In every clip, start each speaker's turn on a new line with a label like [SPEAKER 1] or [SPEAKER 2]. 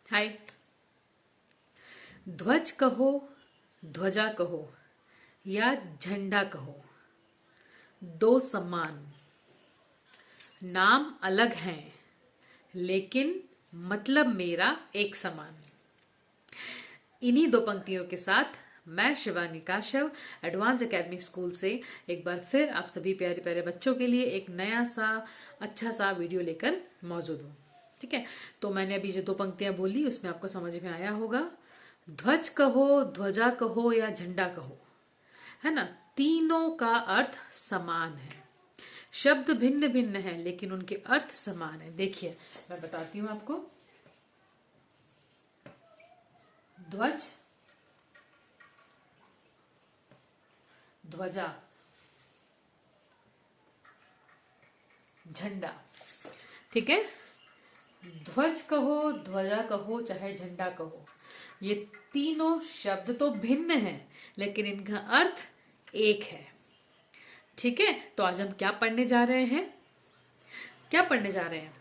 [SPEAKER 1] हाय। ध्वज कहो, ध्वजा कहो या झंडा कहो, दो समान नाम अलग हैं, लेकिन मतलब मेरा एक समान। इन्हीं दो पंक्तियों के साथ मैं Shivani Kashyap advance academy school से एक बार फिर आप सभी प्यारे प्यारे बच्चों के लिए एक नया सा अच्छा सा वीडियो लेकर मौजूद हूँ। ठीक है, तो मैंने अभी जो दो पंक्तियां बोली उसमें आपको समझ में आया होगा। ध्वज कहो, ध्वजा कहो या झंडा कहो, है ना, तीनों का अर्थ समान है। शब्द भिन्न भिन्न है लेकिन उनके अर्थ समान है। देखिए मैं बताती हूं आपको। ध्वज, ध्वजा, झंडा। ठीक है, ध्वज कहो, ध्वजा कहो चाहे झंडा कहो, ये तीनों शब्द तो भिन्न हैं लेकिन इनका अर्थ एक है। ठीक है, तो आज हम क्या पढ़ने जा रहे हैं, क्या पढ़ने जा रहे हैं।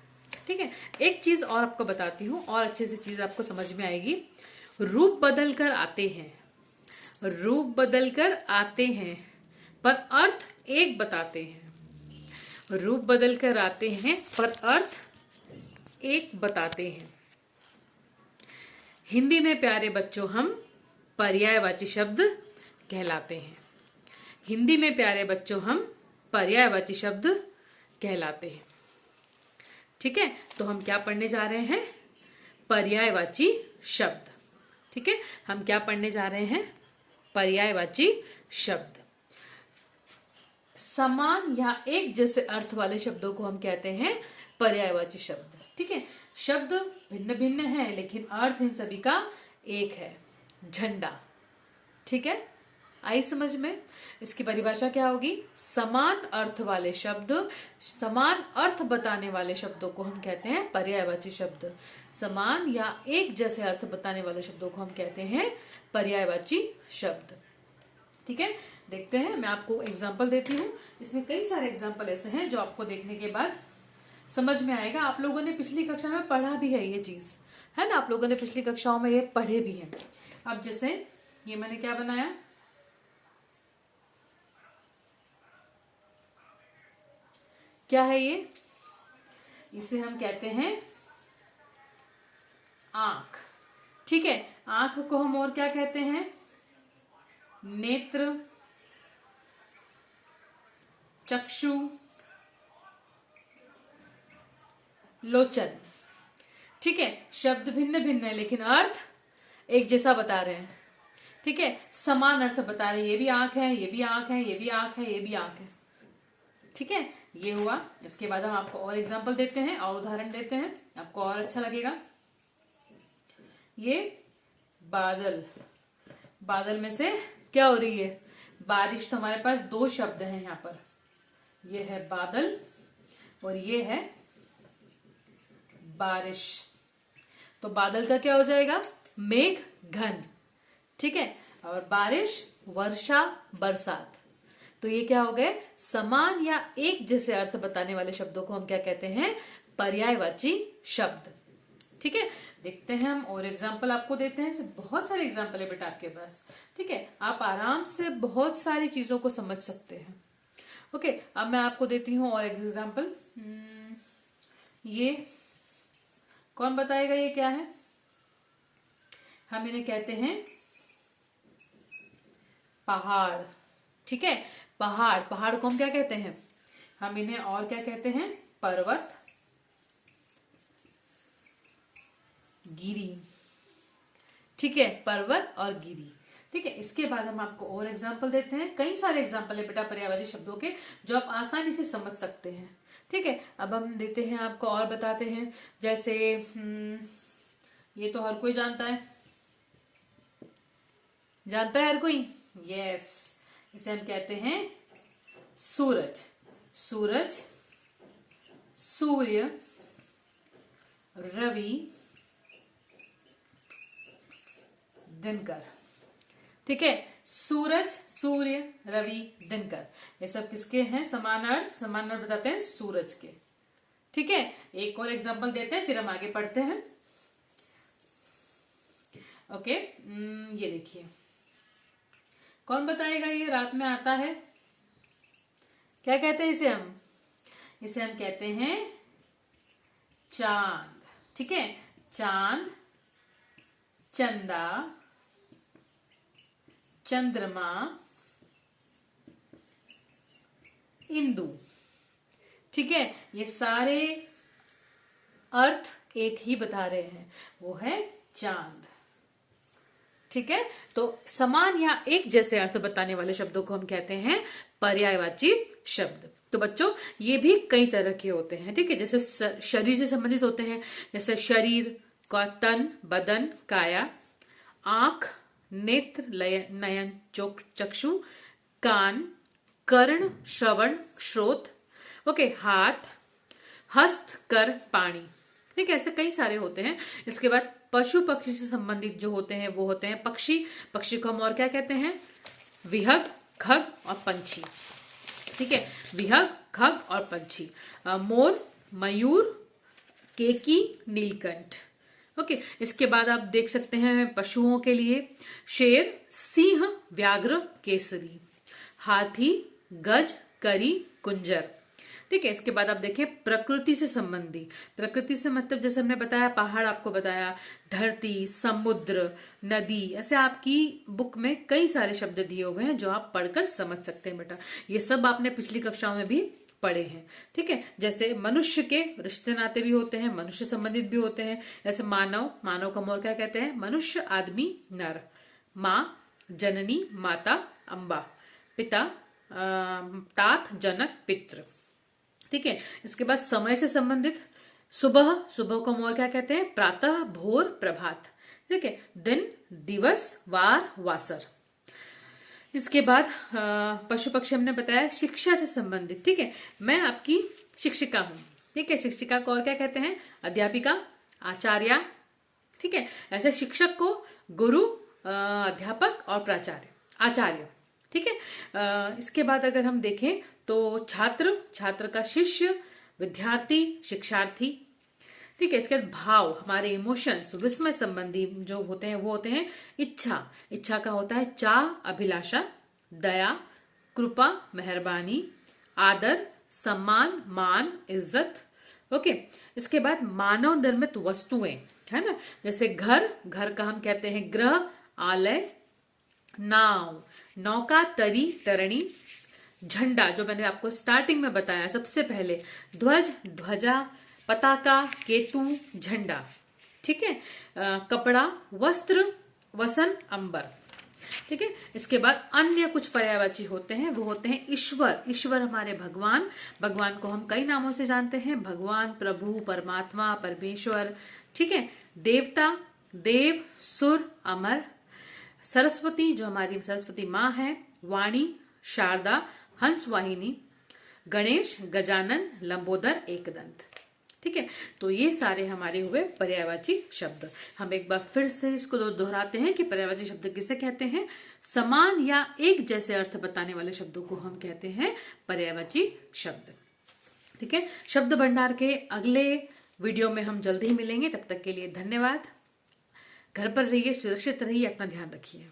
[SPEAKER 1] ठीक है, एक चीज और आपको बताती हूं और अच्छे से चीज आपको समझ में आएगी। रूप बदल कर आते हैं, रूप बदल कर आते हैं पर अर्थ एक बताते हैं। रूप बदल कर आते हैं पर अर्थ एक बताते हैं। हिंदी में प्यारे बच्चों हम पर्यायवाची शब्द कहलाते हैं। हिंदी में प्यारे बच्चों हम पर्यायवाची शब्द कहलाते हैं। ठीक है, तो हम क्या पढ़ने जा रहे हैं, पर्यायवाची शब्द। ठीक है, हम क्या पढ़ने जा रहे हैं, पर्यायवाची शब्द। समान या एक जैसे अर्थ वाले शब्दों को हम कहते हैं पर्यायवाची शब्द। ठीक है, शब्द भिन्न भिन्न है लेकिन अर्थ इन सभी का एक है, झंडा। ठीक है, आई समझ में। इसकी परिभाषा क्या होगी, समान अर्थ वाले शब्द, समान अर्थ बताने वाले शब्दों को हम कहते हैं पर्यायवाची शब्द। समान या एक जैसे अर्थ बताने वाले शब्दों को हम कहते हैं पर्यायवाची शब्द। ठीक है, देखते हैं, मैं आपको एग्जाम्पल देती हूँ। इसमें कई सारे एग्जाम्पल ऐसे हैं जो आपको देखने के बाद समझ में आएगा। आप लोगों ने पिछली कक्षा में पढ़ा भी है ये चीज, है ना, आप लोगों ने पिछली कक्षाओं में ये पढ़े भी हैं। अब जैसे ये मैंने क्या बनाया, क्या है ये, इसे हम कहते हैं आंख। ठीक है, आंख को हम और क्या कहते हैं, नेत्र, चक्षु, लोचन। ठीक है, शब्द भिन्न भिन्न है लेकिन अर्थ एक जैसा बता रहे हैं। ठीक है, समान अर्थ बता रहे हैं, ये भी आंख है, ये भी आंख है, ये भी आंख है, ये भी आंख है। ठीक है, ये हुआ। इसके बाद हम आपको और एग्जांपल देते हैं और उदाहरण देते हैं, आपको और अच्छा लगेगा। ये बादल, बादल में से क्या हो रही है, बारिश। तो हमारे पास दो शब्द हैं यहाँ पर, ये है बादल और ये है बारिश। तो बादल का क्या हो जाएगा, मेघ घन। ठीक है, और बारिश वर्षा बरसात। तो ये क्या हो गए, समान या एक जैसे अर्थ बताने वाले शब्दों को हम क्या कहते हैं, पर्यायवाची शब्द। ठीक है, देखते हैं हम और एग्जाम्पल आपको देते हैं। बहुत सारे एग्जाम्पल है बेटा आपके पास। ठीक है, आप आराम से बहुत सारी चीजों को समझ सकते हैं। ओके, अब मैं आपको देती हूँ और एग्जाम्पल। ये कौन बताएगा ये क्या है, हम इन्हें कहते हैं पहाड़। ठीक है, पहाड़, पहाड़ को हम क्या कहते हैं, हम इन्हें और क्या कहते हैं, पर्वत, गिरी। ठीक है, पर्वत और गिरी। ठीक है, इसके बाद हम आपको और एग्जाम्पल देते हैं। कई सारे एग्जाम्पल है बेटा पर्यायवाची शब्दों के जो आप आसानी से समझ सकते हैं। ठीक है, अब हम देते हैं आपको और बताते हैं। जैसे ये तो हर कोई जानता है, जानता है हर कोई, यस, इसे हम कहते हैं सूरज। सूरज, सूर्य, रवि, दिनकर। ठीक है, सूरज, सूर्य, रवि, दिनकर, ये सब किसके हैं, समान अर्थ, समान अर्थ बताते हैं सूरज के। ठीक है, एक और एग्जांपल देते हैं फिर हम आगे पढ़ते हैं। ओके, ये देखिए, कौन बताएगा ये रात में आता है? क्या कहते हैं इसे हम? इसे हम कहते हैं चांद। ठीक है, चांद, चंदा, चंद्रमा, इंदु। ठीक है, ये सारे अर्थ एक ही बता रहे हैं, वो है चांद। ठीक है, तो समान या एक जैसे अर्थ बताने वाले शब्दों को हम कहते हैं पर्यायवाची शब्द। तो बच्चों, ये भी कई तरह के होते हैं। ठीक है, जैसे शरीर से संबंधित होते हैं, जैसे शरीर का तन, बदन, काया, आंख, नेत्र, नयन, चक्षु, कान, कर्ण, श्रवण, श्रोत, ओके, हाथ, हस्त, कर, पाणी। ठीक है, ऐसे कई सारे होते हैं। इसके बाद पशु पक्षी से संबंधित जो होते हैं वो होते हैं पक्षी। पक्षी को हम और क्या कहते हैं? विहग, खग और पंछी। ठीक है, विहग, खग और पंछी। मोर, मयूर, केकी, नीलकंठ। ओके, इसके बाद आप देख सकते हैं पशुओं के लिए शेर, सिंह, व्याघ्र, केसरी, हाथी, गज, करी, कुंजर। ठीक है, इसके बाद आप देखिए प्रकृति से संबंधी। प्रकृति से मतलब जैसे हमने बताया, पहाड़ आपको बताया, धरती, समुद्र, नदी, ऐसे आपकी बुक में कई सारे शब्द दिए हुए हैं जो आप पढ़कर समझ सकते हैं बेटा। ये सब आपने पिछली कक्षाओं में भी पढ़े हैं। ठीक है, जैसे मनुष्य के रिश्ते नाते भी होते हैं, मनुष्य संबंधित भी होते हैं। जैसे मानव, मानव का मोर क्या कहते हैं? मनुष्य, आदमी, नर। माँ, जननी, माता, अम्बा। पिता, तात, जनक, पितृ। ठीक है, इसके बाद समय से संबंधित सुबह, सुबह को हम और क्या कहते हैं? प्रातः, भोर, प्रभात। ठीक है, दिन, दिवस, वार, वासर। इसके बाद पशु पक्षी हमने बताया। शिक्षा से संबंधित, ठीक है, मैं आपकी शिक्षिका हूं। ठीक है, शिक्षिका को और क्या कहते हैं? अध्यापिका, आचार्य। ठीक है, ऐसे शिक्षक को गुरु, अध्यापक और प्राचार्य, आचार्य। ठीक है, इसके बाद अगर हम देखें तो छात्र, छात्र का शिष्य, विद्यार्थी, शिक्षार्थी। ठीक है, इसके बाद भाव, हमारे इमोशंस, विस्मय संबंधी जो होते हैं वो होते हैं इच्छा। इच्छा का होता है चाह, अभिलाषा, दया, कृपा, मेहरबानी, आदर, सम्मान, मान, इज्जत। ओके, इसके बाद मानव निर्मित वस्तुएं, है ना, जैसे घर, घर का हम कहते हैं गृह, आलय, नाव, नौका, तरी, तरणी, झंडा जो मैंने आपको स्टार्टिंग में बताया सबसे पहले, ध्वज, ध्वजा, पताका, केतु, झंडा। ठीक है, कपड़ा, वस्त्र, वसन, अंबर। ठीक है, इसके बाद अन्य कुछ पर्यायवाची होते हैं, वो होते हैं ईश्वर। ईश्वर हमारे भगवान, भगवान को हम कई नामों से जानते हैं, भगवान, प्रभु, परमात्मा, परमेश्वर। ठीक है, देवता, देव, सुर, अमर। सरस्वती जो हमारी सरस्वती माँ है, वाणी, शारदा, हंस वाहिनी, गणेश, गजानन, लंबोदर, एकदंत। ठीक है, तो ये सारे हमारे हुए पर्यायवाची शब्द। हम एक बार फिर से इसको दोहराते हैं कि पर्यायवाची शब्द किसे कहते हैं? समान या एक जैसे अर्थ बताने वाले शब्दों को हम कहते हैं पर्यायवाची शब्द। ठीक है, शब्द भंडार के अगले वीडियो में हम जल्दी ही मिलेंगे। तब तक के लिए धन्यवाद। घर पर रहिए, सुरक्षित रहिए, अपना ध्यान रखिए।